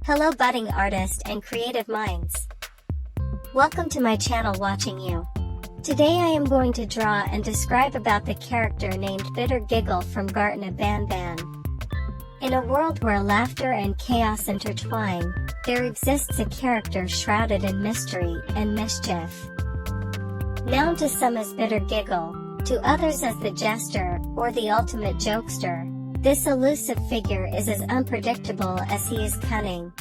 Hello budding artist and creative minds. Welcome to my channel Watching You. Today I am going to draw and describe about the character named Bitter Giggle from Garten Banban. In a world where laughter and chaos intertwine, there exists a character shrouded in mystery and mischief. Known to some as Bitter Giggle, to others as the Jester or the ultimate jokester, this elusive figure is as unpredictable as he is cunning.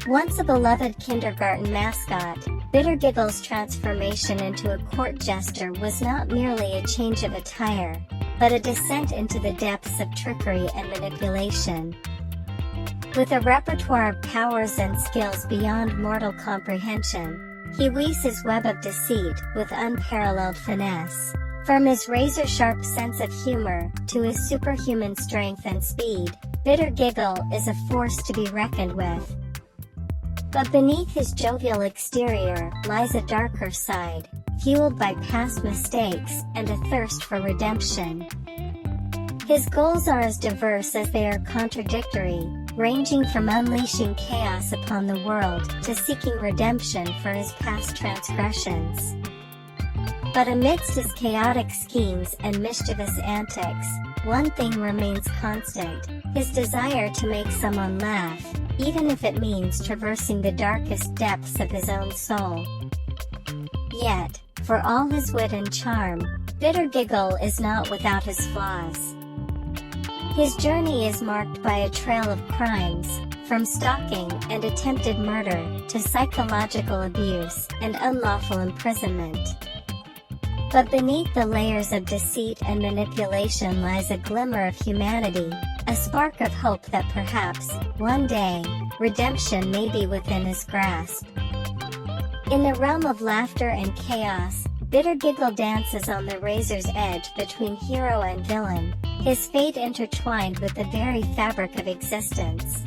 Once a beloved kindergarten mascot, Bitter Giggle's transformation into a court jester was not merely a change of attire, but a descent into the depths of trickery and manipulation. With a repertoire of powers and skills beyond mortal comprehension, he weaves his web of deceit with unparalleled finesse. From his razor-sharp sense of humor to his superhuman strength and speed, Bitter Giggle is a force to be reckoned with. But beneath his jovial exterior lies a darker side, fueled by past mistakes and a thirst for redemption. His goals are as diverse as they are contradictory, ranging from unleashing chaos upon the world to seeking redemption for his past transgressions. But amidst his chaotic schemes and mischievous antics, one thing remains constant: his desire to make someone laugh, even if it means traversing the darkest depths of his own soul. Yet, for all his wit and charm, Bitter Giggle is not without his flaws. His journey is marked by a trail of crimes, from stalking and attempted murder to psychological abuse and unlawful imprisonment. But beneath the layers of deceit and manipulation lies a glimmer of humanity, a spark of hope that perhaps, one day, redemption may be within his grasp. In the realm of laughter and chaos, Bitter Giggle dances on the razor's edge between hero and villain, his fate intertwined with the very fabric of existence.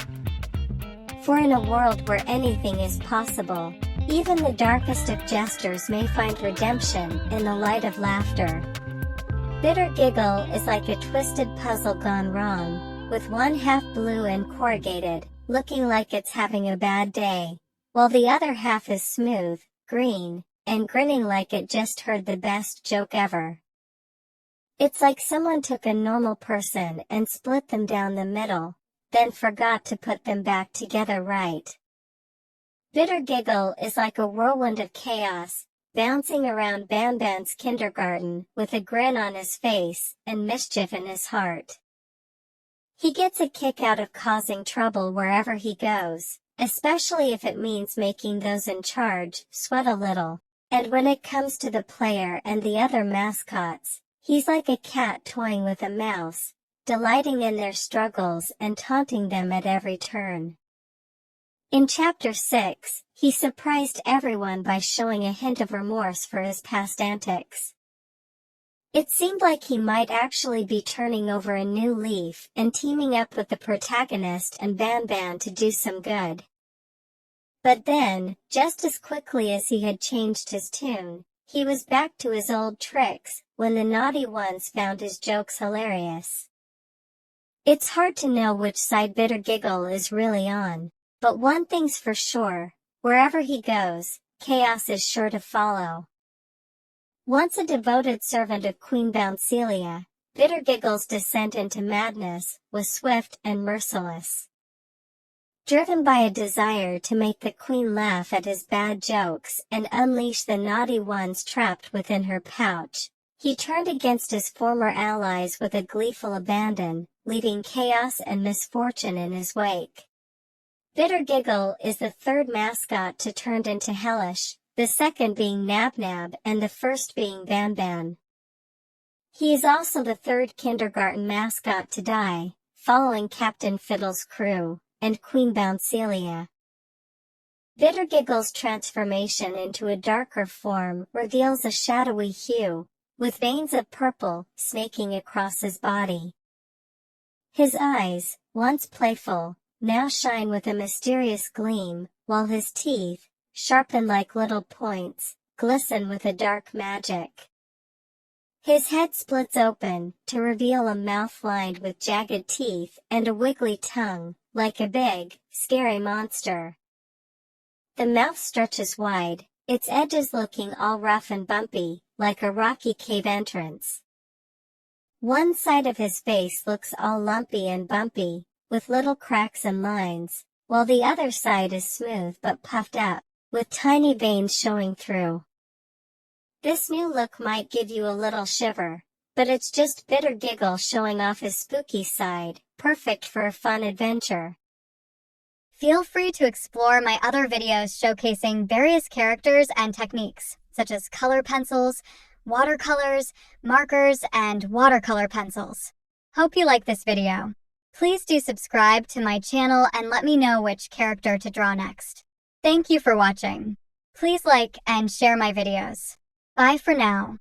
For in a world where anything is possible, even the darkest of jesters may find redemption in the light of laughter. Bitter Giggle is like a twisted puzzle gone wrong, with one half blue and corrugated, looking like it's having a bad day, while the other half is smooth, green, and grinning like it just heard the best joke ever. It's like someone took a normal person and split them down the middle, then forgot to put them back together right. Bitter Giggle is like a whirlwind of chaos, bouncing around Banban's kindergarten with a grin on his face and mischief in his heart. He gets a kick out of causing trouble wherever he goes, especially if it means making those in charge sweat a little. And when it comes to the player and the other mascots, he's like a cat toying with a mouse, delighting in their struggles and taunting them at every turn. In Chapter 6, he surprised everyone by showing a hint of remorse for his past antics. It seemed like he might actually be turning over a new leaf and teaming up with the protagonist and Banban to do some good. But then, just as quickly as he had changed his tune, he was back to his old tricks when the naughty ones found his jokes hilarious. It's hard to know which side Bitter Giggle is really on. But one thing's for sure, wherever he goes, chaos is sure to follow. Once a devoted servant of Queen Bouncelia, Bitter Giggle's descent into madness was swift and merciless. Driven by a desire to make the queen laugh at his bad jokes and unleash the naughty ones trapped within her pouch, he turned against his former allies with a gleeful abandon, leaving chaos and misfortune in his wake. Bitter Giggle is the third mascot to turn into Hellish, the second being Nab Nab and the first being Banban. He is also the third kindergarten mascot to die, following Captain Fiddle's crew and Queen Bouncelia. Bitter Giggle's transformation into a darker form reveals a shadowy hue, with veins of purple snaking across his body. His eyes, once playful, now shine with a mysterious gleam, while his teeth, sharpened like little points, glisten with a dark magic. His head splits open to reveal a mouth lined with jagged teeth and a wiggly tongue, like a big, scary monster. The mouth stretches wide, its edges looking all rough and bumpy, like a rocky cave entrance. One side of his face looks all lumpy and bumpy, with little cracks and lines, while the other side is smooth but puffed up, with tiny veins showing through. This new look might give you a little shiver, but it's just Bitter Giggle showing off his spooky side, perfect for a fun adventure. Feel free to explore my other videos showcasing various characters and techniques, such as color pencils, watercolors, markers, and watercolor pencils. Hope you like this video. Please do subscribe to my channel and let me know which character to draw next. Thank you for watching. Please like and share my videos. Bye for now.